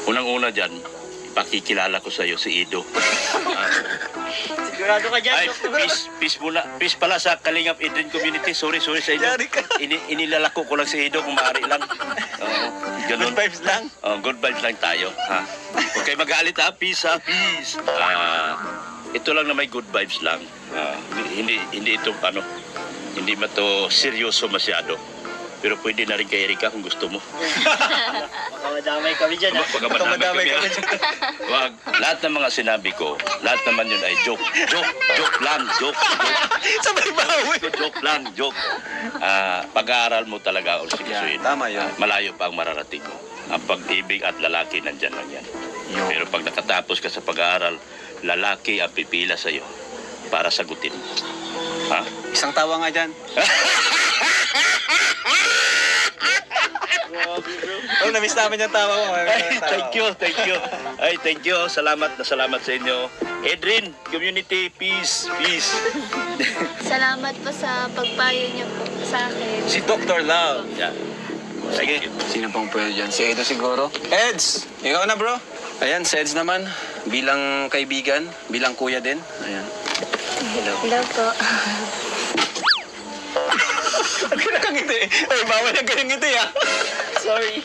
Unang-una dyan, ipakikilala ko sa'yo si Ido. Sigurado ka dyan, Ay, peace muna. Peace pala sa Kalingap Edrin Community. Sorry sa inyo. Yari ka. Inilalako ko lang si Ido kung maaari lang. Ganun. Good vibes lang. Good vibes lang tayo. Ha? Huwag kayo magalit ha. Peace ha. Peace. Ito lang na may good vibes lang. Hindi ito hindi ba to seryoso masyado. Pero pwede na rin kay Erika kung gusto mo. Baka madamay kami dyan, ha? Baka madamay kami dyan. Wag. Lahat ng mga sinabi ko, lahat naman yun ay joke. Joke lang. Joke. Sabay bawi. Joke lang. Joke. Pag-aaral mo talaga o sigasuin. Tama yun. Malayo pa ang mararating mo. Ang pag-ibig at lalaki nandyan lang yan. Pero pag nakatapos ka sa pag-aaral, lalaki ang pipila sa'yo para sagutin mo. Ha? Isang tawa nga dyan. Oh, na-miss namin yung tawa mo. Thank you. Ay, thank you. Salamat sa inyo. Edrin, community, peace. Salamat po sa pagpayo niyo po sa akin. Si Dr. Love. Yeah. Sige. Sino pang pwede dyan? Si Edo siguro. Eds! Ikaw na, bro. Ayan, si Eds naman. Bilang kaibigan, bilang kuya din. Ayan. Hello po. Ang nakangiti. Ay, bawal ang ngiti ah. Sorry.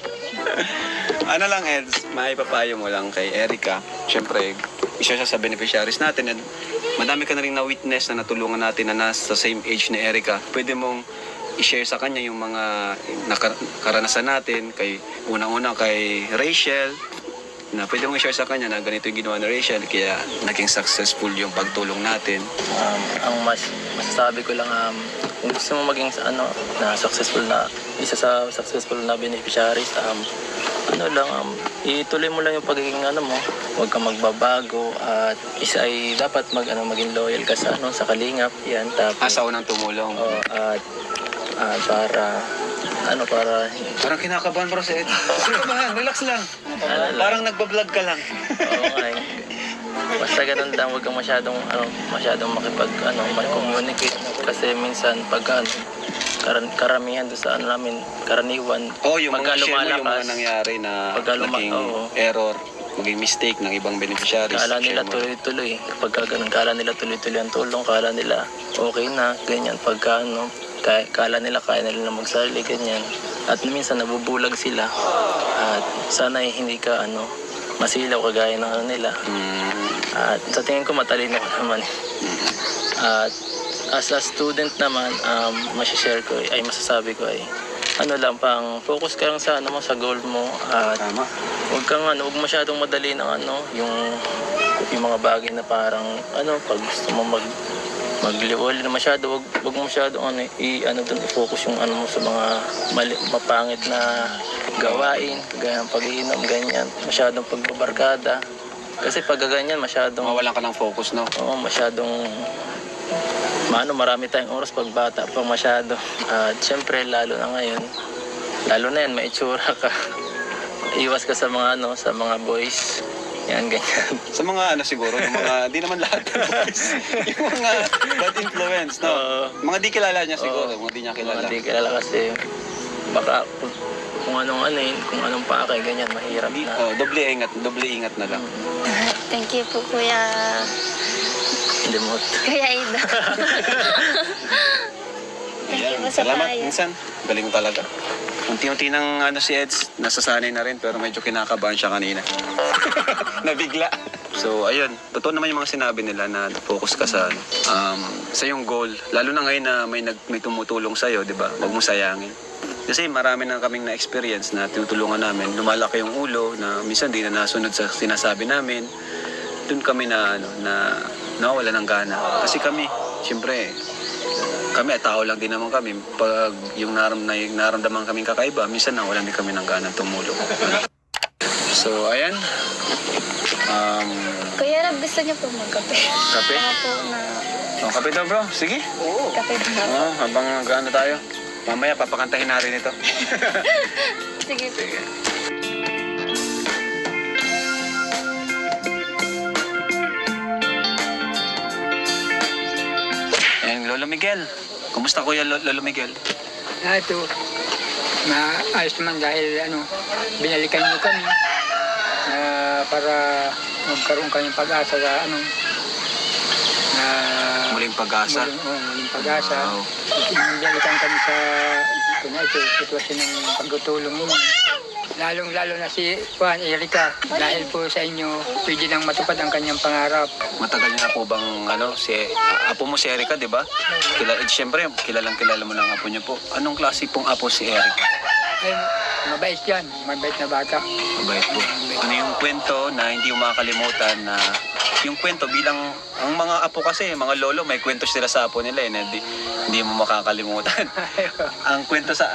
Ano lang, Eds, maipapayo mo lang kay Erika. Siyempre, isa siya sa beneficiaries natin. And madami ka na rin na-witness na natulungan natin na nasa same age ni Erika. Pwede mong i-share sa kanya yung mga karanasan natin. Unang-una kay Rachel, na pwede mong i-share sa kanya na ganito yung ginawa ni Rachel, kaya naging successful yung pagtulong natin. Ang masasabi ko lang, kung gusto mo maging na successful na, isa sa successful na beneficiaries, ituloy mo lang yung pagiging mo, huwag kang magbabago, at isa ay dapat maging loyal ka sa Kalingap, yan, tapos Sa unang tumulong. Parang kinakabahan bro si Ed. Kinakabahan, relax lang. Parang nagbablog ka lang. Oo nga eh. Basta ganun lang, huwag kang masyadong mag-communicate. Kasi minsan, karamihan doon sa namin, karaniwan, Yung mga share mo, yung mga nangyari na naging error, maging mistake ng ibang beneficiaries. Kala nila tuloy-tuloy. Kapag ganun, kala nila tuloy-tuloy ang tulong, kala nila okay na, ganyan. Pagka kala nila kaya nila na magsarili, ganyan. At minsan nabubulag sila. At sana hindi ka masilaw kagaya ng nila. At sa tingin ko matalino ko naman. At as a student naman, masasabi ko ay pang focus ka lang sa sa goal mo, at Tama. huwag masyadong madali ng yung mga bagay na parang pag gusto mo magliwali na masyado, wag masyadong doon i-focus yung mo sa mga mapangit na gawain, ganyan, pag-iinom, ganyan, masyadong pagbabarkada. Kasi pag ganyan, masyadong Mawalan ka ng focus, no? Oo, masyadong marami tayong oras pag bata pa masyado. At syempre, lalo na ngayon, lalo na yan, may itsura ka. Iwas ka sa mga sa mga boys. Yan, ganyan. Sa mga siguro, yung mga, di naman lahat ng boys. Yung mga bad influence, no? Mga di kilala niya siguro, mga di niya kilala. Hindi kilala kasi baka kung anong pakay, ganyan, mahirap na. Doble ingat na lang. Thank you po, Kuya Demot. Ida. Thank you po sa Salamat, payo. minsan. Galing mo talaga. Unti-unti ng si Eds, nasasanay na rin, pero medyo kinakabahan siya kanina. Nabigla. So, ayun. Totoo naman yung mga sinabi nila na focus ka sa yung goal. Lalo na ngayon na may tumutulong sa'yo, di ba? Huwag mo sayangin. Kasi marami na kaming na-experience na tinutulungan namin. Lumalaki yung ulo na minsan di na nasunod sa sinasabi namin. Doon kami na nawala ng gana. Kasi kami, siyempre, kami at tao lang din naman kami. Pag yung naramdaman kaming kakaiba, minsan nawalan din kami ng gana tumulong. So, ayan. Kuya Rab, gusto niyo po magkape? Kape? Baka po na Kape daw bro, sige. kape na. Habang gaano tayo. Mamaya papakantahin natin ito. Sige po. Lolo Miguel. Kumusta kuya Lolo Miguel? Ito, maayos naman dahil binalikan mo kami. para magkaroon kami ng pag-asa sa ano, na Muling pag-asa. muling pag-asa. Wow. Nagalitan kami sa sitwasyon ng pagtutulong ninyo. Lalong-lalo na si Juan Erika, dahil po sa inyo, pwede nang matupad ang kanyang pangarap. Matagal niya na po bang apo mo si Erica, di ba? Siyempre, kilalang kilala mo ng apo niyo po. Anong klase pong apo si Erica? Ay, mabait yan, mabait na bata. Mabait po. Ano yung kwento na hindi mo makakalimutan na yung kwento bilang ang mga apo kasi, mga lolo, may kwento sila sa apo nila na hindi mo makakalimutan. Ang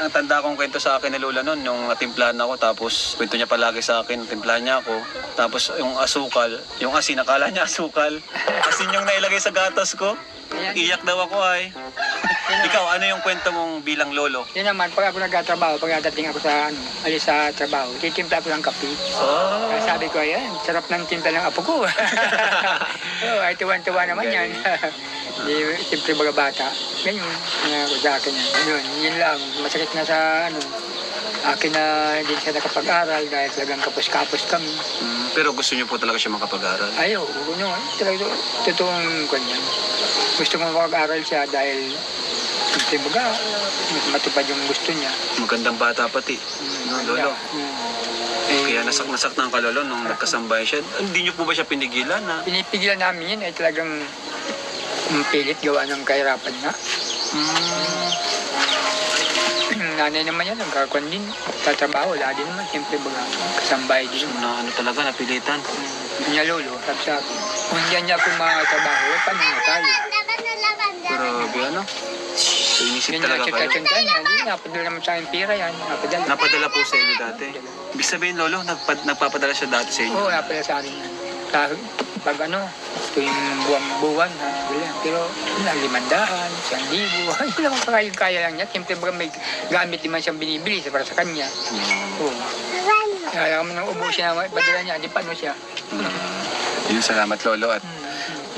tanda kong kwento sa akin ni Lola noon, yung natimplahan ako, tapos kwento niya palagi sa akin, timplahan niya ako. Tapos yung asukal, yung asin, akala niya asukal. Asin yung nailagay sa gatas ko. Iyak daw ako ay. Ikaw, ano yung kwento mong bilang lolo? Yun naman, pag ako nagtatrabaho, pag dating ako sa, alis sa trabaho, titimpla ko ng kape. Kaya sabi ko, ayan, sarap ng timpla ng apo ko. Ay, tuwan-tuwa naman yan. Di, siyempre mga bata. Ganyan, ako sa akin yan. Yun lang, masakit na sa, akin na hindi siya nakapag-aral dahil talagang kapos-kapos kami. Pero gusto niyo po talaga siya makapag-aral? Ayaw, talaga totoong kanyan. Gusto ko makapag-aral siya dahil siyempre baga, matupad yung gusto niya. Magandang bata pati. No, lolo. Kaya nasak-nasak ng kalolo nung nagkasambay siya. Hindi niyo po ba siya pinigilan na? Pinipigilan namin yun ay talagang pilit gawa ng kahirapan na. Nanay naman yan, nagkakon din. Tatrabaho, wala din naman. Siyempre baga, kasambay din. Na ano talaga, napilitan. Niya lolo, sabi sa akin. Kung hindi niya po makatrabaho, paano na tayo? Grabe ano? So inisip Yun talaga yung kayo. chita-chita niya. Hindi, napadala naman sa akin pira yan. Napadala. Napadala po sa inyo dati. Ibig sabihin, lolo, nagpapadala siya dati sa inyo. Oo, napadala sa akin yan. Pag tuwing buwan-buwan, pero 500, 1,000, yun lang kaya lang niya. Siyempre baga may gamit naman siyang binibili para sa kanya. Oo. Kaya kami nang ubusin na padala niya, di paano siya. Yun, salamat lolo at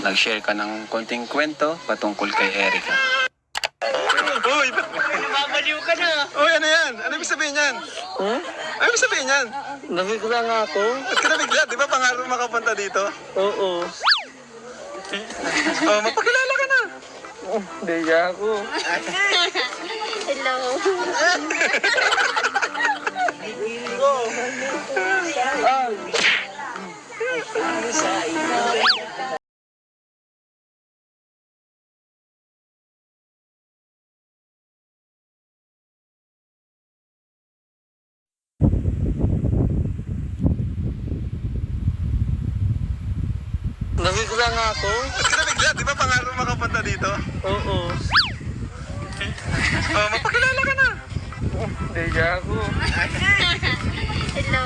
nag-share ka ng konting kwento patungkol kay Erica. Uy! Mabaliw ka na. Uy, ano yan? Ano ibig sabihin yan? Ano ibig sabihin yan? Nabigla nga ako. Ba't ka nabigla? Di ba pangarap makapunta dito? Oo. Oh, mapakilala ka na. Hindi ako. Hello. Nabigla nga ako. Ba't ka nabigla? Di ba pangarap makapunta dito? Oo. Oh, mapakilala ka na. Hindi ako. Hello.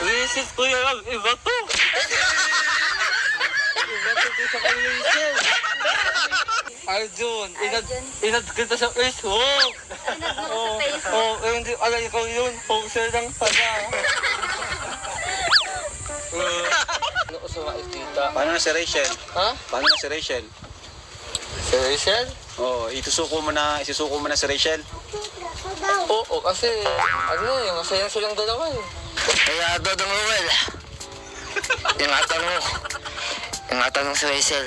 Visit ko yan. Iba to. Iba to sa kalisel. Arjun, inad kita sa Facebook. Ano mo sa Facebook? Hindi, alam ko yun. Poster lang pala. Ano ko sa mga tita? Paano na si Rachel? Ha? Paano na si Rachel? Si Rachel? Oh, isusuko mo na si Rachel. Oo, kasi masaya silang dalawa eh. Kaya Dodong Ruel, ingatan mo si Rachel.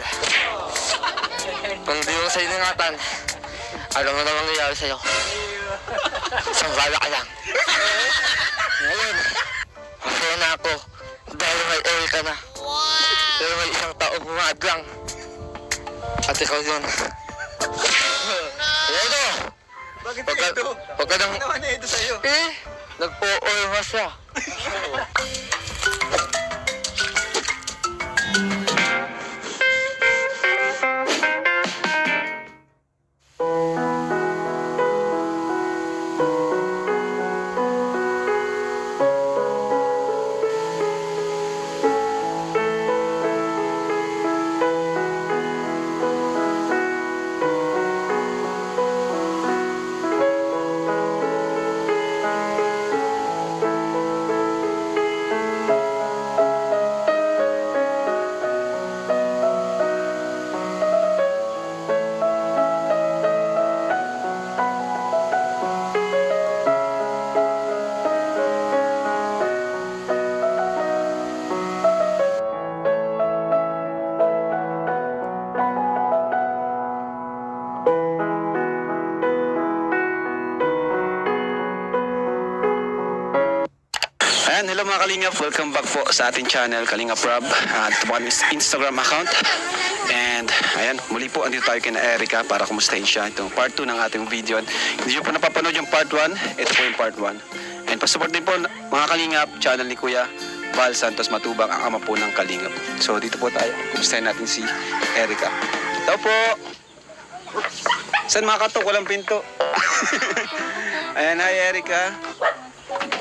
Kung di mo sa'yo ingatan, alam mo naman nangyayari sa'yo. Sambala ka lang. Ngayon, masaya na ako dahil may Erica na. Pero may isang tao bumadlang. At ikaw yun. Edo! Bakit Huwag ka nang... naman Edo sa'yo? Nagpo-orma siya. hello mga Kalingap. Welcome back po sa ating channel, Kalingap Rob. Ito po ang Instagram account. And ayan, muli po andito tayo kina Erica para kumustahin siya. Itong part 2 ng ating video. Hindi nyo po napapanood yung part 1, ito po yung part 1. And pasupport din po mga Kalingap, channel ni Kuya Val Santos Matubang, ang ama po ng Kalingap. So dito po tayo, kumustahin natin si Erica. Ito po! Saan makatok? Walang pinto. Ayan, hi Erica.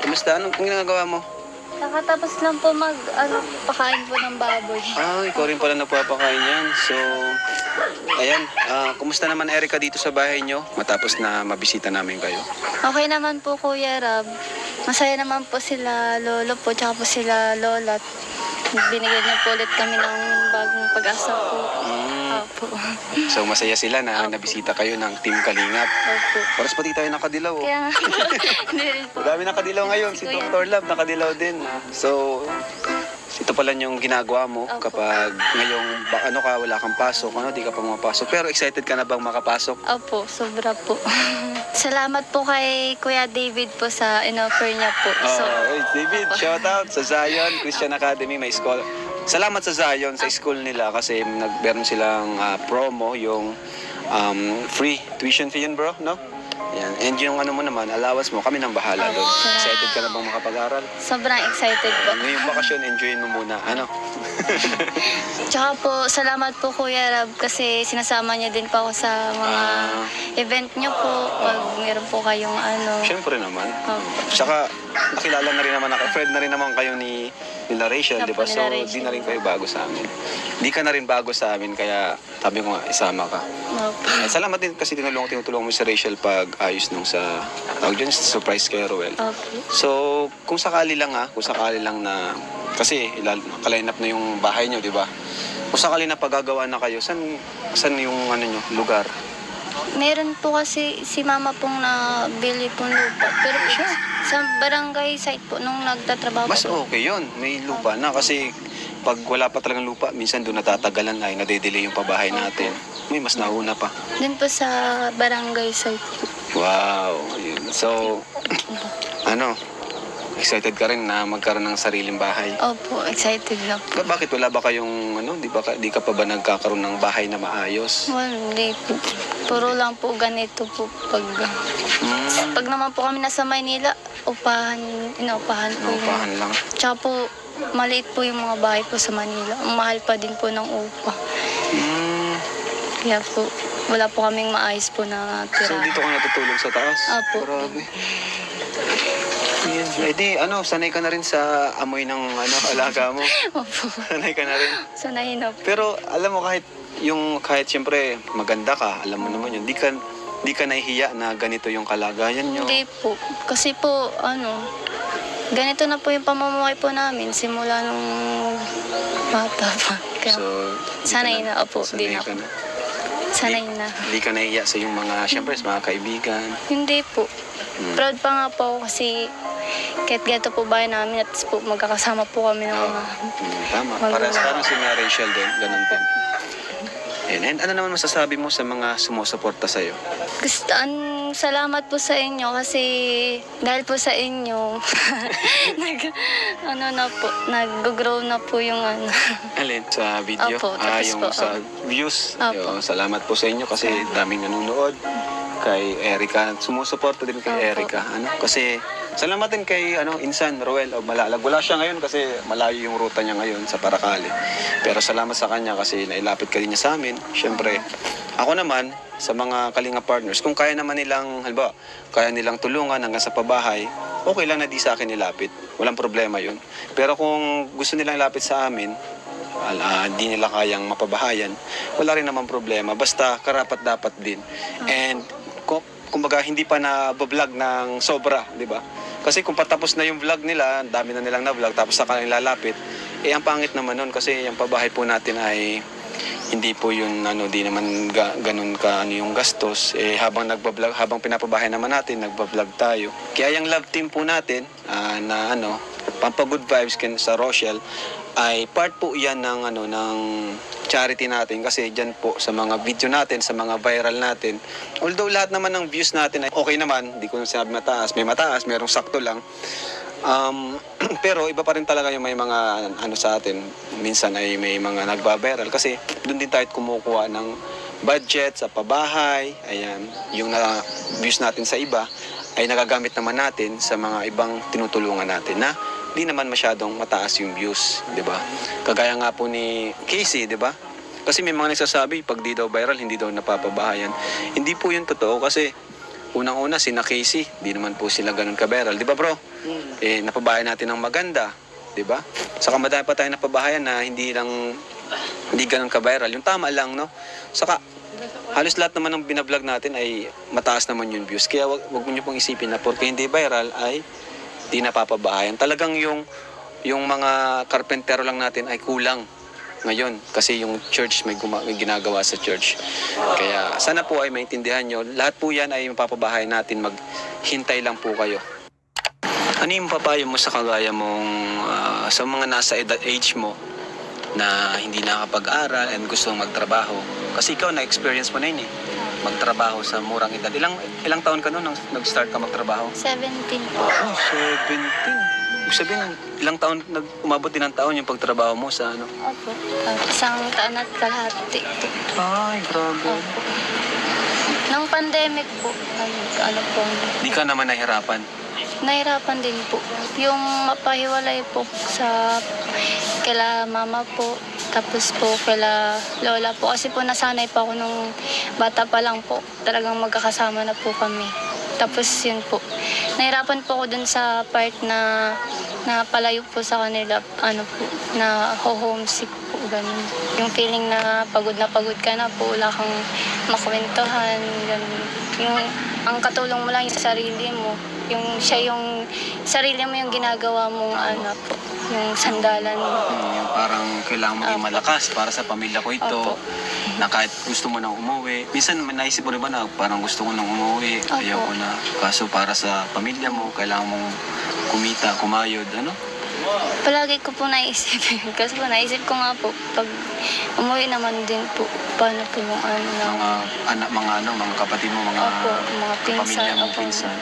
Kumusta? Anong ginagawa mo? Nakatapos lang po pakain po ng baboy. Ikaw rin pala napapakain yan. So, ayan. Kumusta naman Erica dito sa bahay nyo? Matapos na mabisita namin kayo. Okay naman po, Kuya Rab. Masaya naman po sila lolo po, tsaka po sila lola. Binigyan niyo po ulit kami ng bagong pag-asa po. Opo. So, masaya sila na nabisita kayo ng Team Kalingap. Opo. Paras pati tayo nakadilaw. Oh. Kaya nga, hindi rin po. Dami nakadilaw ngayon. Si Kuya. Dr. Love nakadilaw din. So, ito pala yung ginagawa mo Opo. kapag ngayong wala kang pasok, di ka pa mapasok. Pero excited ka na bang makapasok? Opo, sobra po. Salamat po kay Kuya David po sa in-offer niya po. David, shout out sa Zion Christian Academy, may school. Salamat sa Zion, sa school nila kasi meron silang promo, yung free tuition fee yun bro, no? Yan. And yung ano mo naman, allowance mo, kami nang bahala doon. Excited ka na bang makapag-aral? Sobrang excited po. Ngayong bakasyon, enjoyin mo muna. Ano? Tsaka po, salamat po Kuya Rab kasi sinasama niya din po ako sa mga event niyo po. Pag meron po kayong Siyempre naman. Opo. Tsaka, nakilala na rin naman, friend na rin naman kayo nila Rachel, di ba? Opo, So, nila Rachel. di na rin kayo bago sa amin. Di ka na rin bago sa amin, kaya sabi ko nga, isama ka. Opo. Salamat din kasi tinutulungan mo si Rachel pag ayos nung sa surprise kay Roel. Opo. So, kung sakali lang na, kasi kaline up na yung bahay nyo, di ba? Kung sakali na paggagawa na kayo, saan yung lugar? Meron po kasi si mama pong nabili pong lupa. Pero po, sa barangay site po, nung nagtatrabaho Mas po. okay yun, may lupa na kasi pag wala pa talagang lupa, minsan doon natatagalan ay nade-delay yung pabahay natin. May mas nauna pa. Dun po sa barangay site. Wow, yun. So, excited ka rin na magkaroon ng sariling bahay. Opo, excited na po. Bakit wala ba kayong di ka pa ba nagkakaroon ng bahay na maayos? Hindi po. Puro lang po ganito po pag naman po kami nasa Maynila, inuupahan po yun. Upahan lang. Tsaka po, maliit po yung mga bahay po sa Manila. Ang mahal pa din po ng upa. Kaya po, wala po kaming maayos po na So tira. dito ka natutulog sa taas? Opo. Grabe. Yan. Eh di, sanay ka na rin sa amoy ng alaga mo. Opo. Sanay ka na rin. Sanayin na po. Pero alam mo kahit siyempre maganda ka, alam mo naman yun, di ka nahihiya na ganito yung kalagayan nyo. Hindi po. Kasi po, ganito na po yung pamumuhay po namin simula nung bata pa. Kaya, sanay na, opo, Sanay di na ka po. na. Sanay na. Hindi ka nahihiya sa yung mga, siyempre sa mga kaibigan. Hindi po. Proud pa nga po ako kasi kahit ganito po bahay namin at po magkakasama po kami ng mga... Tama. Parang si Mia Rachel din, ganun din. And ano naman masasabi mo sa mga sumusuporta sa'yo? Salamat po sa inyo kasi dahil po sa inyo nag-grow na po yung Alin? Sa video? Opo, tapos yung po, sa views? Opo. Yung, salamat po sa inyo kasi daming nanonood. Kay Erica, sumusuporta din kay Opo. Erica. Kasi salamat din kay Insan, Roel, o Malalag. Wala siya ngayon kasi malayo yung ruta niya ngayon sa Paracale. Pero salamat sa kanya kasi nailapit ka din niya sa amin. Siyempre, ako naman, sa mga Kalinga partners, kung kaya naman nilang, halimbawa, kaya nilang tulungan hanggang sa pabahay, okay lang na di sa akin nilapit. Walang problema yun. Pero kung gusto nilang ilapit sa amin, di nila kayang mapabahayan, wala rin naman problema. Basta karapat dapat din. And kumbaga hindi pa na-vlog ng sobra, di ba? Kasi kung patapos na yung vlog nila, dami na nilang na-vlog, tapos sa kanilang lalapit, ang pangit naman nun kasi yung pabahay po natin ay hindi po yun, di naman ganun ka yung gastos. Habang nagbablog, habang pinapabahay naman natin, nagbablog tayo. Kaya yung love team po natin, na pampagood vibes sa Rochelle, ay part po yan ng ng charity natin, kasi diyan po sa mga video natin, sa mga viral natin, although lahat naman ng views natin ay okay naman, hindi ko sinabi mataas, merong sakto lang. Pero iba pa rin talaga yung may mga sa atin, minsan ay may mga nagba-viral kasi doon din tayo kumukuha ng budget sa pabahay. Ayan, yung views natin sa iba ay nagagamit naman natin sa mga ibang tinutulungan natin na di naman masyadong mataas yung views, 'di ba? Kagaya nga po ni Casey, 'di ba? Kasi may mga nagsasabi pag di daw viral hindi daw napapabahayan. Hindi po 'yun totoo kasi unang-una sina Casey, di naman po sila ganun ka-viral, 'di ba, bro? Napabahayan natin ng maganda, 'di ba? Saka madami pa tayong napabahayan na hindi ganun ka-viral. Yung tama lang, no? Saka halos lahat naman ng binablog natin ay mataas naman yung views. Kaya wag mo niyo pong isipin na porque hindi viral ay di napapabahayan. Talagang yung mga karpentero lang natin ay kulang ngayon kasi yung church may ginagawa sa church. Kaya sana po ay maintindihan nyo. Lahat po yan ay mapapabahayan natin. Maghintay lang po kayo. Ano yung papayo mo sa kagaya mong sa mga nasa age mo na hindi nakapag-aral and gusto magtrabaho? Kasi ikaw na-experience mo na yun magtrabaho sa murang edad. Ilang taon ka noon nang nag-start ka magtrabaho? 17 po. Oh, 17. Ibig sabihin, ilang taon, umabot din ng taon yung pagtrabaho mo sa Opo. Isang taon at kalahati po. Ay, grabe. Opo. Nung pandemic po, ano po, Di ka naman nahirapan. nahirapan din po. Yung mapahiwalay po sa kila mama po, tapos po kila lola po. Kasi po nasanay pa ako nung bata pa lang po. Talagang magkakasama na po kami. Tapos yun po. Nahirapan po ako dun sa part na palayo po sa kanila, na homesick po, ganun. Yung feeling na pagod ka na po, wala kang makwentuhan, ganun. Yung, ang katulong mo lang yung sarili mo. Yung sarili mo yung ginagawa mong po, yung sandalan mo. Yung parang kailangan mo maging malakas para sa pamilya ko ito. Opo. Na kahit gusto mo nang umuwi. Minsan naisip mo rin ba na parang gusto ko nang umuwi. Opo. Ayaw ko na. Kaso para sa pamilya mo, kailangan mong kumita, kumayod, Palagi ko po naisip. Kasi po naisip ko nga po, pag umuwi naman din po, paano po yung mga kapatid mo, mga mga pinsan. pamilya mo, Opo. pinsan.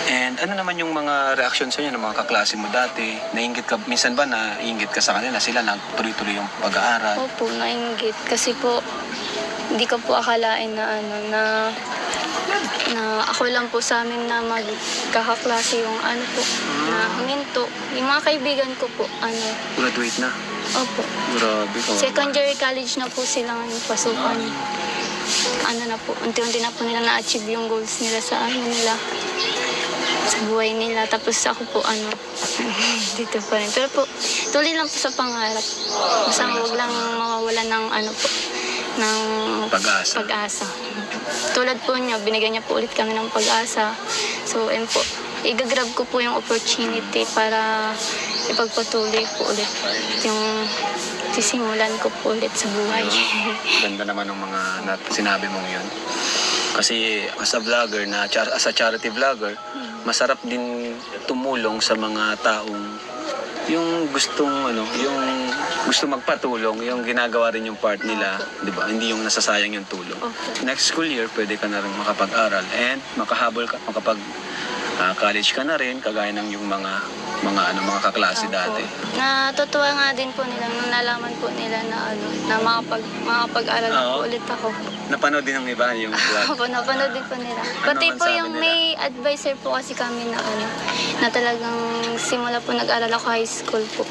And ano naman yung mga reaction sa inyo ng mga kaklase mo dati? Nainggit ka, minsan ba nainggit ka sa kanila sila nagtuloy-tuloy yung pag-aaral? Opo, nainggit. Kasi po, hindi ko po akalain na ako lang po sa amin na magkakaklase yung na huminto. Yung mga kaibigan ko po, Graduate na? opo. Grabe ka. Secondary college na po sila ngayon pasukan. Na po, unti-unti na po nila na-achieve yung goals nila sa sa buhay nila. Tapos ako po, dito pa rin. Pero po, tuloy lang po sa pangarap. Basta huwag lang mawawala ng ng pag-asa. Tulad po niya, binigyan niya po ulit kami ng pag-asa. So, po, igagrab ko po yung opportunity para ipagpatuloy po ulit yung sisimulan ko po ulit sa buhay. Ganda naman ng mga sinabi mong yun. Kasi as a vlogger, as a charity vlogger, masarap din tumulong sa mga taong yung gustong yung gusto magpatulong, yung ginagawa rin yung part nila, 'di ba? Hindi yung nasasayang yung tulong. Okay. Next school year, pwede ka na rin makapag-aral and makahabol ka, college ka na rin kagaya ng yung mga kaklase dati. Natutuwa nga din po nila nung nalaman po nila na makapag-aral na po ulit ako. Napanood din ng iba yung vlog. Opo, napanood din po nila. Pati ang po sabi yung nila? may advisor po kasi kami na talagang simula po nag-aral ako high school po.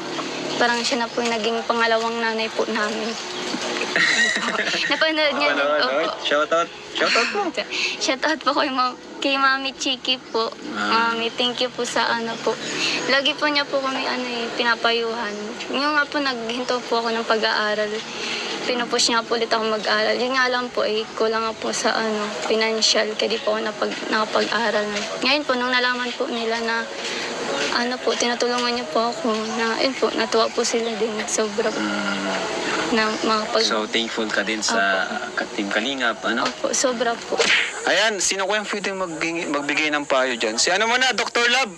Parang siya na po yung naging pangalawang nanay po namin. Napanood niya din. Opo. Shoutout po. Shoutout po kay Mami Chiki po. Mami, thank you po sa po. Lagi po niya po kami pinapayuhan. Yung nga po naghinto po ako ng pag-aaral. Pinupush niya po ulit ako mag-aral. Yun nga lang po kulang nga po sa financial. Kaya di po ako nakapag-aral. Ngayon po, nung nalaman po nila na tinutulungan niyo po ako natuwa po sila din. Sobra po. So, thankful ka din sa Team Kalingap, Opo, sobra po. Ayan, sino ko yung pwedeng magbigay ng payo dyan? Si ano mo na, Dr. Love.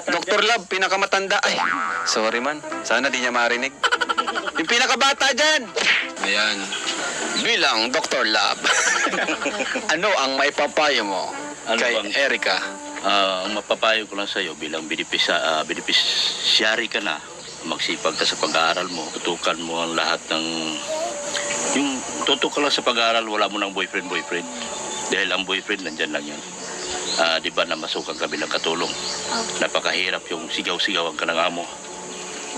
Dr. Love, pinakamatanda. Ay, sorry man. Sana di niya marinig. Yung pinakabata dyan. Ayan. Bilang Dr. Love. Ano ang maipapayo mo Ano kay bang- Erica? Ang mapapayo ko lang sa iyo bilang beneficiary ka na, magsipag ka sa pag-aaral mo, tutukan mo ang lahat ng yung tutok ka lang sa pag-aaral, wala mo ng boyfriend. Dahil ang boyfriend nandyan lang yan. Di ba na masukan ka bilang katulong? Napakahirap yung sigaw-sigawan ka ng amo.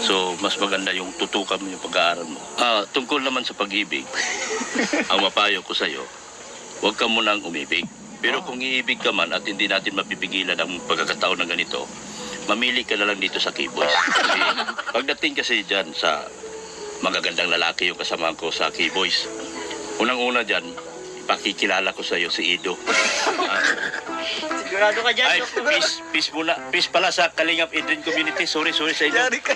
So, mas maganda yung tutukan mo yung pag-aaral mo. Tungkol naman sa pag-ibig, ang mapayo ko sa iyo, huwag ka munang umibig. Pero kung iibig ka man at hindi natin mapipigilan ang pagkakataon ng ganito, mamili ka na lang dito sa K-Boys. Kasi pagdating kasi dyan sa magagandang lalaki yung kasama ko sa K-Boys, unang-una dyan, ipakikilala ko sa iyo si Ido. Sigurado ka dyan, Ay, Dr. peace muna. Peace pala sa Kalingap Edrin Community. Sorry sa inyo. Yari ka.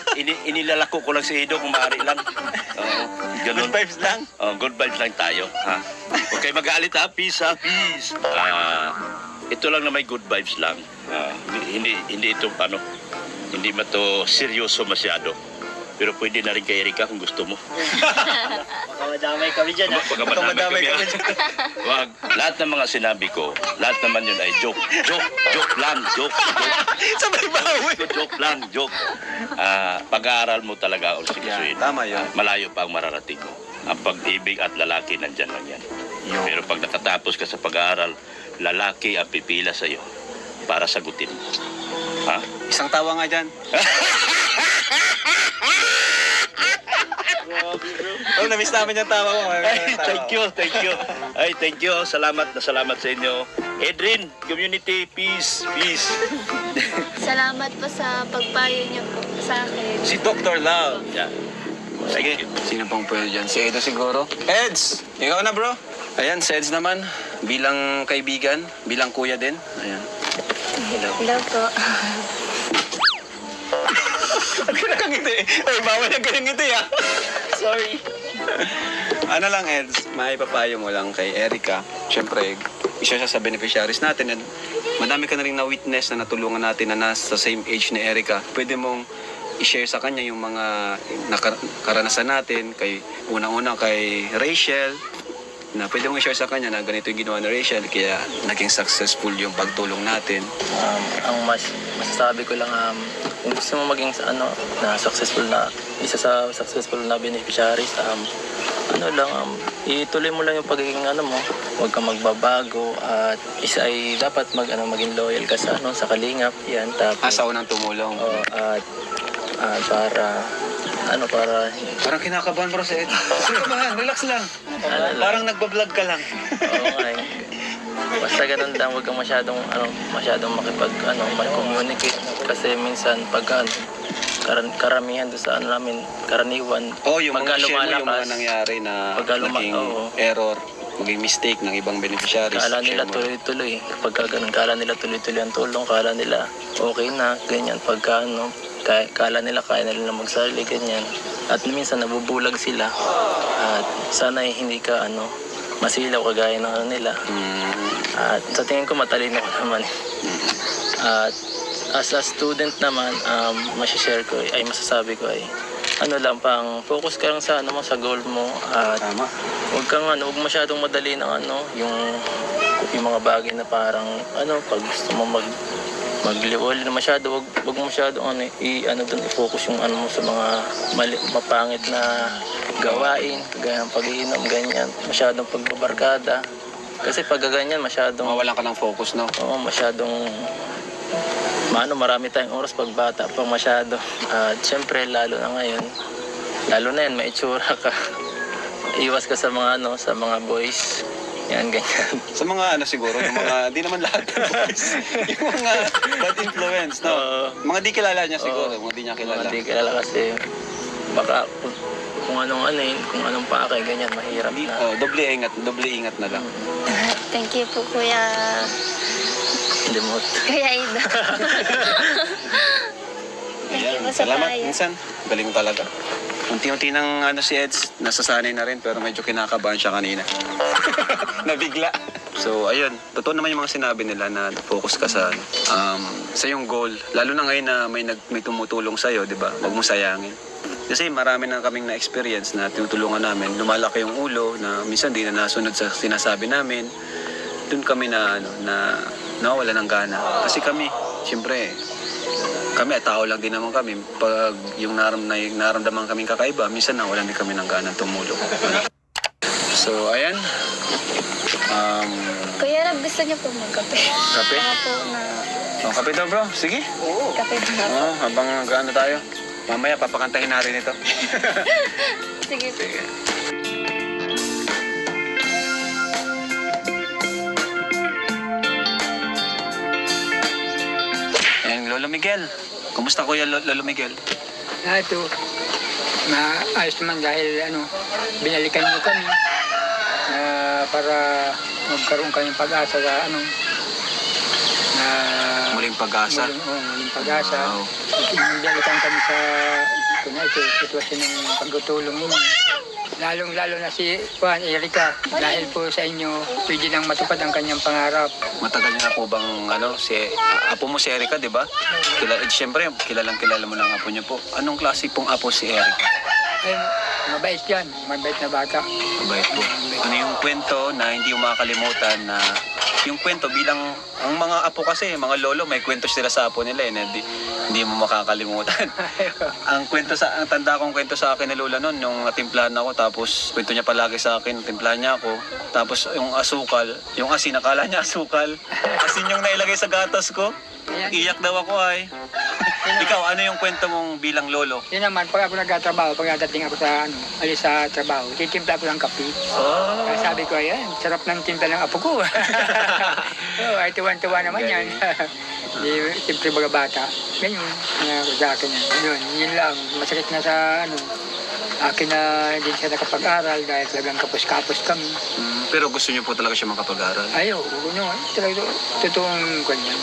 Inilalako ko lang si Ido kung maaari lang. Ganun. Good vibes lang. Good vibes lang tayo. Ha? Huwag kayo mag-aalit ha. Peace ha. Peace. Ito lang na may good vibes lang. Hindi ito hindi ba to seryoso masyado. Pero pwede na rin kay Erika kung gusto mo. Baka madamay kami dyan, ha? Baka madamay kami. Wag. Lahat ng mga sinabi ko, lahat naman yun ay joke. Joke lang. Joke. Sabay bawi. Joke lang. Joke. Pag-aaral mo talaga o sigasuin. Tama yun. Malayo pa ang mararating mo. Ang pag-ibig at lalaki nandyan lang yan. Pero pag nakatapos ka sa pag-aaral, lalaki ang pipila sa'yo para sagutin mo. Ha? Isang tawa nga dyan. Oh, na-miss namin yung tawa mo. Ay, thank you. Ay, thank you. Salamat sa inyo. Edrin, community, peace. Salamat po sa pagpayo niyo po sa akin. Si Dr. Love. Yeah. Sige. Sino pang pwede dyan? Si Edo siguro. Eds! Ikaw na, bro. Ayan, si Eds naman. Bilang kaibigan, bilang kuya din. Ayan. Hello po. Ang nakangiti. Ay, bawal ang ngiti ah. Sorry. Ano lang, Eds, maipapayo mo lang kay Erica. Siyempre, isa siya sa beneficiaries natin. And madami ka na rin na-witness na natulungan natin na nasa same age ni Erica. Pwede mong i-share sa kanya yung mga karanasan natin. Unang-una kay Rachel, na pwede mong i-share sa kanya na ganito yung ginawa ni Rachel, kaya naging successful yung pagtulong natin. Ang masasabi ko lang, kung gusto mo maging na successful na, isa sa successful na beneficiaries, ituloy mo lang yung pagiging mo, huwag kang magbabago, at isa ay dapat maging loyal ka sa Kalingap, yan, tapos, Sa unang tumulong. at para Parang kinakabahan bro sa Ed. Kinakabahan, relax lang. Parang nagbablog ka lang. Oo nga eh. Basta ganun lang, huwag kang masyadong mag-communicate. Kasi minsan, karamihan doon sa namin, karaniwan, Yung mga share mo yung mga nangyari na naging error, maging mistake ng ibang beneficiaries. kala nila Share mo. tuloy-tuloy. Pagka ganun, kala nila tuloy-tuloy ang tulong, kala nila okay na, ganyan. Pagka kala nila kaya nila magsarili, ganyan. At minsan nabubulag sila. At sana hindi ka masilaw kagaya ng nila. At sa tingin ko matalino ko naman. At as a student naman, masasabi ko ay pang focus ka lang sa sa goal mo, at Tama. huwag masyadong madali ng yung mga bagay na parang pag gusto mo magliwal na masyado, wag mo masyadong i-focus yung mo sa mga mapangit na gawain, kagaya ng pag-iinom, ganyan, masyadong pagbabarkada. Kasi pag ganyan, masyadong Mawalan ka ng focus, no? masyadong marami tayong oras pag bata pa masyado. At syempre lalo na ngayon, yan, may itsura ka. Iwas ka sa mga sa mga boys. Yan, ganyan. Sa mga siguro, yung mga, di naman lahat ng boys. Yung mga bad influence, no? Mga di kilala niya siguro, mga di niya kilala. Hindi kilala kasi baka kung anong pakay, ganyan, mahirap na. Doble ingat na lang. Thank you po, Kuya Limot. Ido. Thank you po sa Salamat, payo. minsan. Galing talaga. Unti-unti nang si Eds, nasasanay na rin, pero medyo kinakabahan siya kanina. Nabigla. So, ayun, totoo naman yung mga sinabi nila na focus ka sa, sa yung goal. Lalo na ngayon na may tumutulong sa'yo, di ba? Huwag mo sayangin. Kasi marami na kaming na-experience na tinutulungan namin. Lumalaki yung ulo na minsan di na nasunod sa sinasabi namin. Doon kami na nawawala ng gana. Kasi kami, siyempre, kami at tao lang din naman kami. Pag yung naramdaman kaming kakaiba, minsan nawalan din kami ng gana tumulong. So, ayan. Kuya Rab, gusto niyo po magkape? Kape? Baka po na Oh, kape daw bro, sige. kape na po. Habang gaano tayo. Mamaya papakantahin natin ito. Sige po. Ayan, Lolo Miguel. Kumusta kuya Lolo Miguel? Ito, maayos naman dahil binalikan niyo kami para magkaroon kami pag-asa sa Muling pag-asa. muling pag-asa. Wow. Binalikan kami sa sitwasyon ng pagtutulong ninyo. Lalong-lalo na si Juan Erica, dahil po sa inyo, pwede nang matupad ang kanyang pangarap. Matagal niyo na po bang apo mo si Erica, di ba? Siyempre, kilalang mo lang apo niyo po. Anong klase pong apo si Erica? Ay, mabait yan, mabait na bata. Mabait po. Ano yung kwento na hindi mo makakalimutan na yung kwento bilang ang mga apo kasi, mga lolo, may kwento sila sa apo nila na hindi mo makakalimutan. ang tanda kong kwento sa akin ni Lola noon, yung natimplahan ako, tapos kwento niya palagi sa akin, timplahan niya ako. Tapos yung asukal, yung asin, akala niya asukal. Asin yung nailagay sa gatas ko. Iyak daw ako ay. Ikaw, ano yung kwento mong bilang lolo? Yun naman, pag ako nagtatrabaho, pag dating ako sa alis sa trabaho, titimpla ako ng kape. Kaya sabi ko, ayan, sarap ng timpla ng apo ko. Ay, tuwan-tuwa naman yan. Siyempre mga bata. Ganyan, sa akin yan. Yun lang, masakit na sa akin na hindi siya nakapag-aral dahil talagang kapos-kapos kami. Pero gusto niyo po talaga siya makapag-aral? Ayaw, talaga totoong ganyan.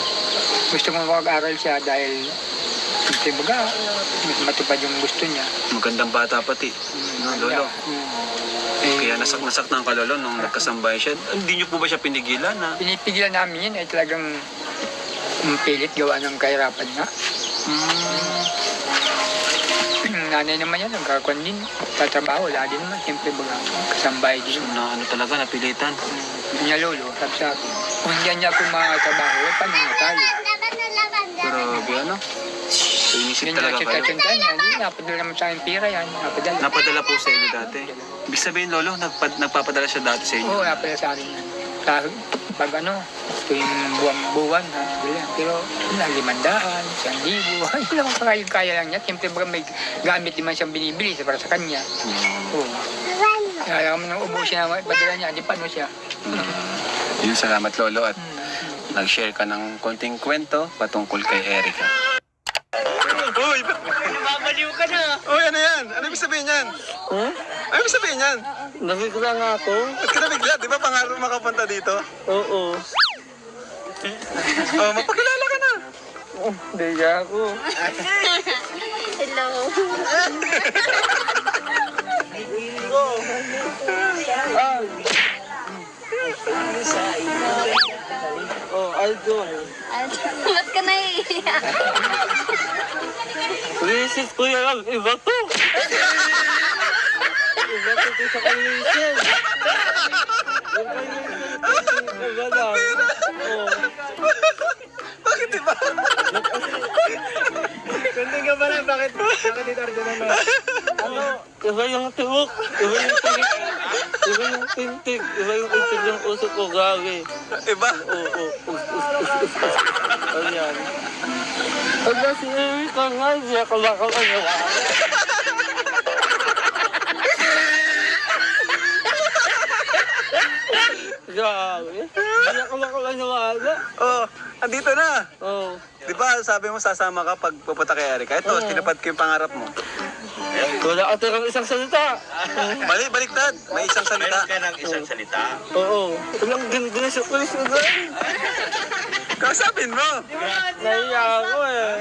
Gusto ko mag-aral siya dahil baga, matupad yung gusto niya. Magandang bata pati. No, lolo. Kaya nasaktan ka lolo nung nagkasambay siya. Hindi niyo po ba siya pinigilan na? Pinipigilan namin yun ay talagang pilit gawa ng kahirapan nga. Nanay naman yan, nagkakuan din. Tatrabaho, wala din naman. Siyempre baga, kasambay din. Na talaga, napilitan. Niya lolo, sabi sa akin, kung hindi niya ako makatrabaho, paano na tayo? Pero, so, inisip Ganyan talaga ang kayo. chika-chika niya, hindi, napadala naman sa akin pira yan, napadala. Napadala po sa inyo dati. Ibig sabihin, lolo, nagpapadala siya dati sa inyo. Oo, napadala sa akin yan. Pag tuwing buwan, pero 500, 1,000, yun lang kaya lang niya. Siyempre baga may gamit naman siyang binibili para sa kanya. Oo. Kaya kami nang ubusin na padala niya, di paano siya. Yun, salamat lolo at nag-share ka ng konting kwento patungkol kay Erica. Uy! Mabaliw ka na. Uy, ano yan? Ano ibig sabihin yan? Ano ibig sabihin yan? Nabigla nga ako. Ba't ka nabigla? Di ba pangarap makapunta dito? Oo. Oh, mapakilala ka na. Hindi ako. Hello. Idol. Ba't ka naiiyak? Visit ko yan. Iba to. Iba to sa kalisin. Iba na. Bakit di ba? Kundi ka ba lang, bakit ito ordinan mo? Iba yung tibok. Iba yung tingin. Iba yung tintig. Iba yung itig ng usok ko gagi. Iba? Oo. Ayan. Pag nasi Erika nga, hindi ako makakagawa. Grabe. Hindi ako makakagawa. Oh, andito na. Oo. Di ba sabi mo sasama ka pag pupunta kay Erica? Ito, tinapad ko yung pangarap mo. Wala ka tirang isang salita. Baliktad. May isang salita. Meron ka ng isang salita. Oo. Walang ginisip-kulis ko doon. Kausapin mo. Naiya ako eh.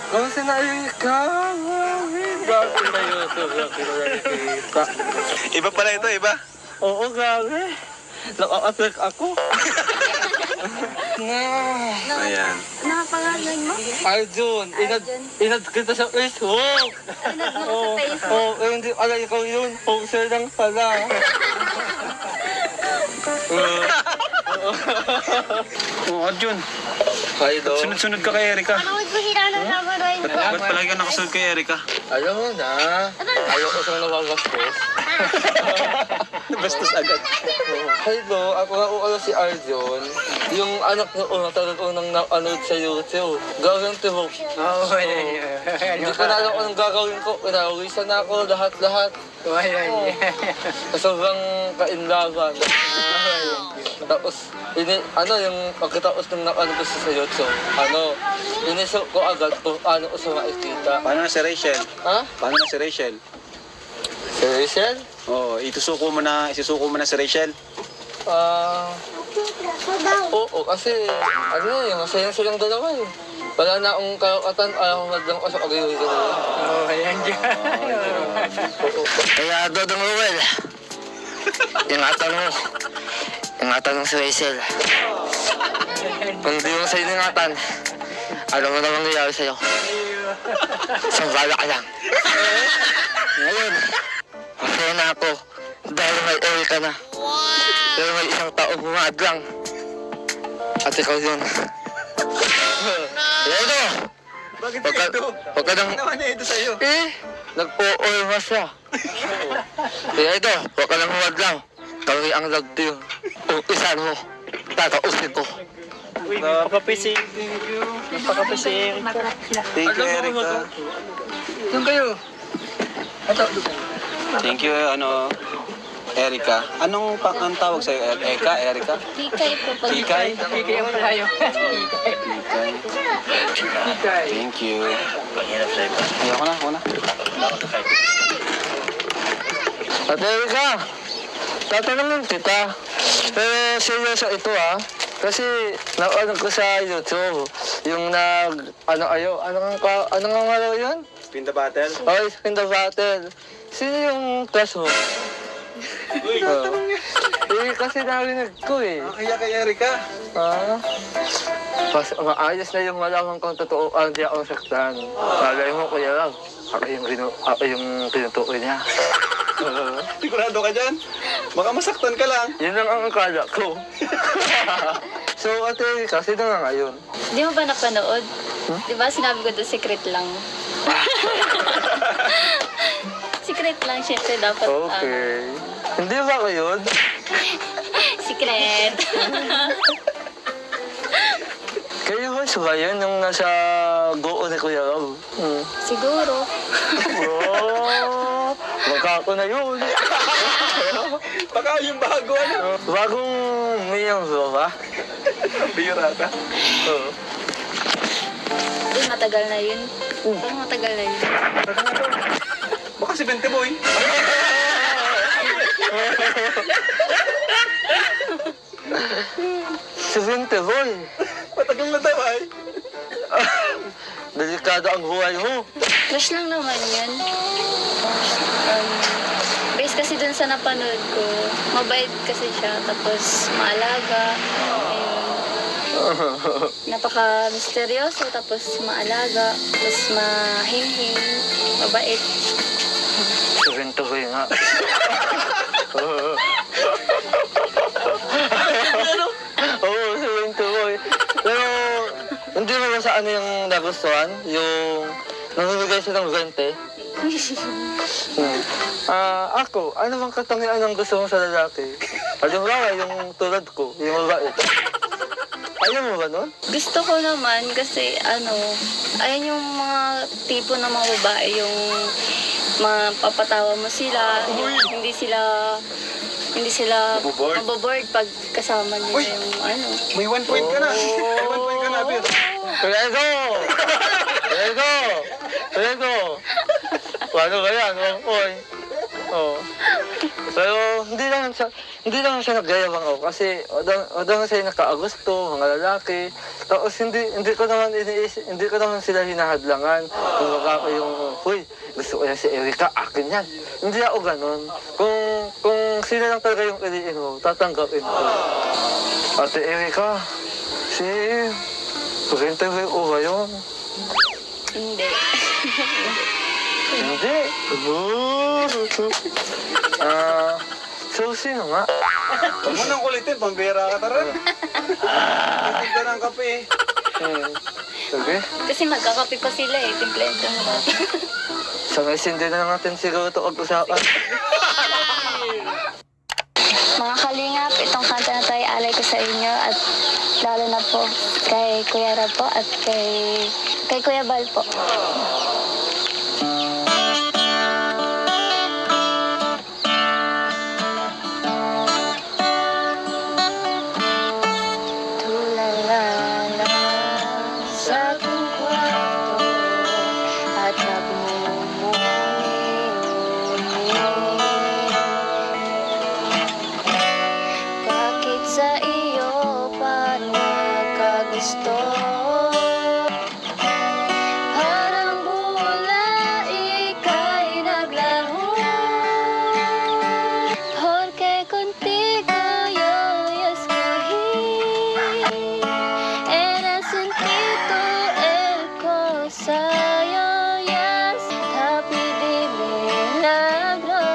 Kung sinayi ka, dati na Yusuf na kinakita. Iba pala ito, iba. Oo, grabe. Naka-affect ako. Ayan. Nakapangalan mo? Arjun, inad kita sa Facebook. Inad mo sa Facebook? Hindi pala ikaw yun. Poser lang pala. Oh, Arjun. Hi, do. Sunod-sunod ka kay Erika. Ano ko hina na naman rin? Ba't palagi ka nakasunod kay Erika? Alam mo na, ayoko siyang nawagastos. Bastos agad. Hi, do. Ako nga ualo si Arjun. Yung anak na talagang na-anood sa YouTube. Gawin tibok. Oo, Hindi ko na alam kung anong gagawin ko. Pinawisan na ako lahat-lahat. Sobrang kainlaban. Tapos, yung pagkatapos ng ano gusto sa YouTube, inisok ko agad kung ano ko sa makikita. Paano na si Rachel? Ha? Paano na si Rachel? Si Rachel? Oo, isusuko mo na si Rachel. Oo, kasi, masaya silang dalawa eh. Wala na akong karapatan, ayaw lang ako sa pag-iwi ko. Oo, ayan dyan. Kaya, Dodong Ruel, ingatan mo si Rachel. Kung di mo sa'yo ingatan, alam mo na mangyayari sa'yo. Sambala ka lang. Ngayon, masaya na ako dahil may Erika na. Pero may isang taong humadlang. At ikaw yun. Edo! Bakit Huwag ka nang... naman niya ito sa'yo? Nagpo-orma siya. Kaya ito, huwag ka nang humadlang. Kami ang nagtiyo. Umpisan mo. Tatausin ko. Napakapising. Napakapising. Thank you, Erika. Doon kayo. Thank you, Erika. Anong ang tawag sa'yo? Eka? Erika? Kikay po pag Kikay? Kikay ang tayo. Kikay. Kikay. Thank you. Panghirap sa'yo pa. Ayoko na. At Erika, tatanungin kita. Pero seryoso ito Kasi naano ko sa YouTube, yung ano nga laro yun? Spin the battle? Oh, Spin the Battle. Sino yung class mo? Kasi narinig ko eh. Kaya kay Erika. Maayos na yung malaman kong totoo, hindi ako saktan. Malay mo, kuya lang. Ako yung tinutukoy niya. Sigurado ka dyan? Baka masaktan ka lang. Yun lang ang akala ko. So, ate, kasi na nga ngayon. Di mo ba napanood? Di ba sinabi ko doon, secret lang. Secret lang, syempre dapat. Okay. Hindi ba ko yun? Secret. Kayo ba yun yung nasa Go ni Kuya Rob? Siguro. Oh, magkako na yun. Baka yung bago Bagong Miyang ba? Biyurata. Oo. Matagal na yun. Parang matagal na yun. Baka si Bente Boy. Si Vinte Boy. Matagal na daw ay. Delikado ang buhay mo. Crush lang naman yun. Based kasi dun sa napanood ko, mabait kasi siya, tapos maalaga. Ayun. Napaka-misteryoso, tapos maalaga, tapos mahimhim, mabait. Si Vinte Boy nga. Oo, si Vinte Boy. Pero, hindi mo ba sa ano yung nagustuhan? Yung namimigay siya ng 20? Ako, ano bang katangian ang gusto mo sa lalaki? Halimbawa, yung tulad ko, yung mabait. Ayaw mo ba nun? Gusto ko naman kasi ayan yung mga tipo ng mga babae, yung mapapatawa mo sila, yung hindi sila maboboard pag kasama nila yung May 1 point ka na. May 1 point ka na, Bir. Prego! Paano ba yan? Oy. Oh. Pero hindi lang siya nagyayabang ako kasi odang siya nakaagusto, mga lalaki. Tapos hindi ko naman sila hinahadlangan. Kung baka ko yung, gusto ko yan si Erika, akin yan. Hindi ako ganun. Kung sila lang talaga yung piliin mo, tatanggapin ko. Ate Erika, si... Pag-interview ko ngayon. Hindi. Hindi. So, sino nga? Huwag mo nang kulitin, pambira ka taran. Kulitin ka ng kape. Sabi, Kasi magkakape pa sila eh. Timplento mo na. sa messenger na natin siguro ito pag-usapan. Mga kalingap, itong kanta na tayo alay ko sa inyo at lalo na po kay Kuya Rab po at kay Kuya Bal po. Tulala sa aking kwarto at bakit sa iyo pa nagkagusto? Parang bula ika'y naglaho. Porque contigo yo escogí. Era sentito el cosayo yes. Tapi di milagro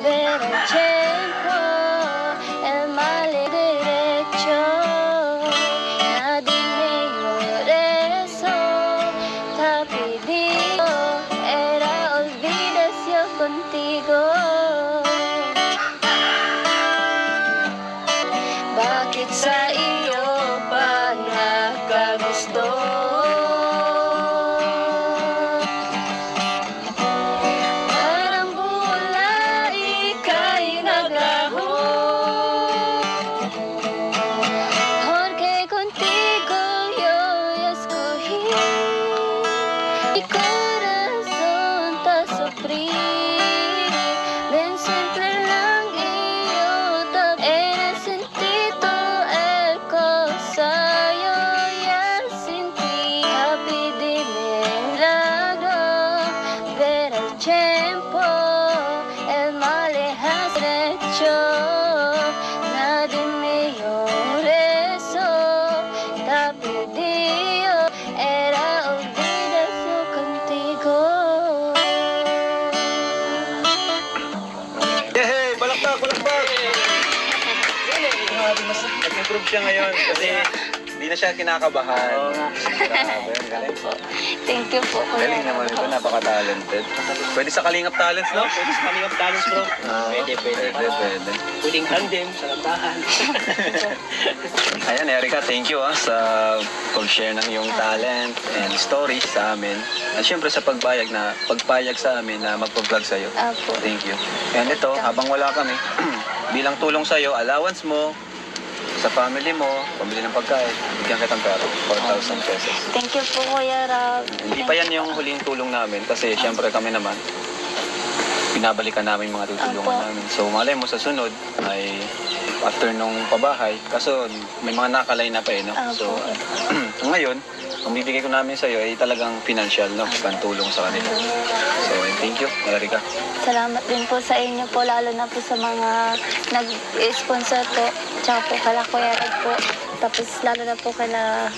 ver el tiempo el mal derecho. Nadie me eso. Tapi digo era olvidas yo contigo. Bakit sa iyo ba nagkagusto? Parang bula ika'y naglaho. Porque contigo yo escogí. Mi corazón te sufrir. Ven simple lang iyo eres sentito el cosayo ya sin ti. Happy di milagro ver el tiempo el mal has hecho. Nadie me eso. Tapi Dios era olvidas yo contigo. Yehey! Balakpak! Balakpak! Grabe, mas nag-improve siya ngayon kasi hindi na siya kinakabahan. Oo nga. Grabe, ang galing. Thank you po. Kuya Galing naman Rab. ito, napaka-talented. Pwede sa Kalingap Talents, no? Pwede sa Kalingap Talents, bro. Pwede. Pwede. Pwedeng tandem sa lantahan. Ayan, Erica, thank you sa pag-share ng iyong talent and stories sa amin. At syempre sa pagpayag sa amin na magpa-vlog sa'yo. Apo. Thank you. And ito, habang wala kami, bilang tulong sa'yo, allowance mo, sa family mo, pambili ng pagkain, bigyan kitang pera, 4,000 pesos. Thank you po, Kuya Rab. Hindi pa yan yung huling tulong namin kasi syempre kami naman, binabalikan namin yung mga tutulungan Opo. namin. So malay mo sa sunod ay after nung pabahay, kaso may mga nakalay na pa eh, no? So ngayon, ang bibigay ko namin sa iyo ay talagang financial, no? Pantulong sa kanila. So thank you, Erica. Salamat din po sa inyo po, lalo na po sa mga nag-sponsor po. Tsaka po kala Kuya Rab po. Tapos lalo na po kala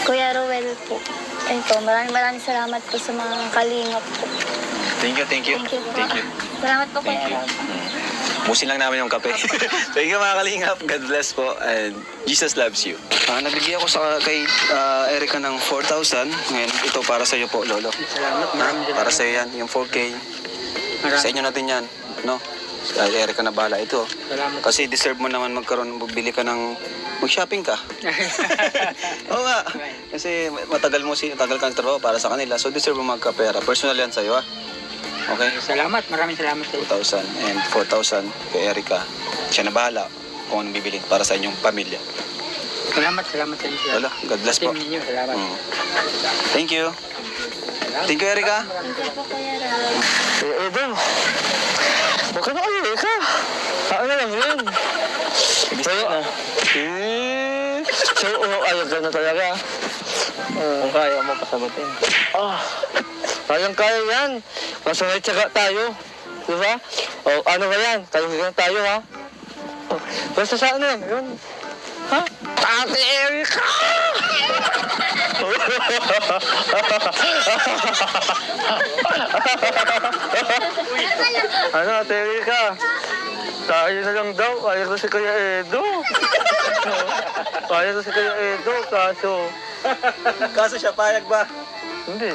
Kuya Ruel po. Ayun po, maraming salamat po sa mga kalingap po. Thank you, thank you. Thank you po. Thank you. Salamat po, Thank Kuya you. Rab. Busin lang namin yung kape. Thank you mga kalingap. God bless po and Jesus loves you. Nagbigay ako kay Erica ng 4,000. Ngayon, ito para sa iyo po, Lolo. Salamat, maraming Para sa iyo yan, yung 4K. Sa inyo natin yan, no? Kay Erica na bahala ito. Salamat. Kasi deserve mo naman magbili ka ng mag-shopping ka. Oo nga. Kasi matagal kang trabaho para sa kanila. So deserve mo magkapera. Personal yan sa'yo, ah. Okay? Salamat, maraming salamat sa iyo. 2,000 and 4,000 kay Erica. Siya na bahala kung anong bibili para sa inyong pamilya. Salamat sa iyo. Wala, God bless po. Team ninyo, salamat. Thank you. Thank you, Erica. Thank you po, Kuya Rab. Edong, huwag ka na kayo, Eka. Ano lang yun? Pero, so, ayaw ka na talaga. Kung kaya mo pasagutin. Kayang-kaya yan. Masanay tsaga tayo. Diba? O, ano ba yan? Tayo ha? O, basta sa ano yan? Yun. Ha? Ate Erika! Ano, Ate Erika? Tayo na lang daw. Ayaw ko si Kuya Edo. Ayaw ko si Kuya Edo, kaso... Kaso siya, payag ba? Hindi.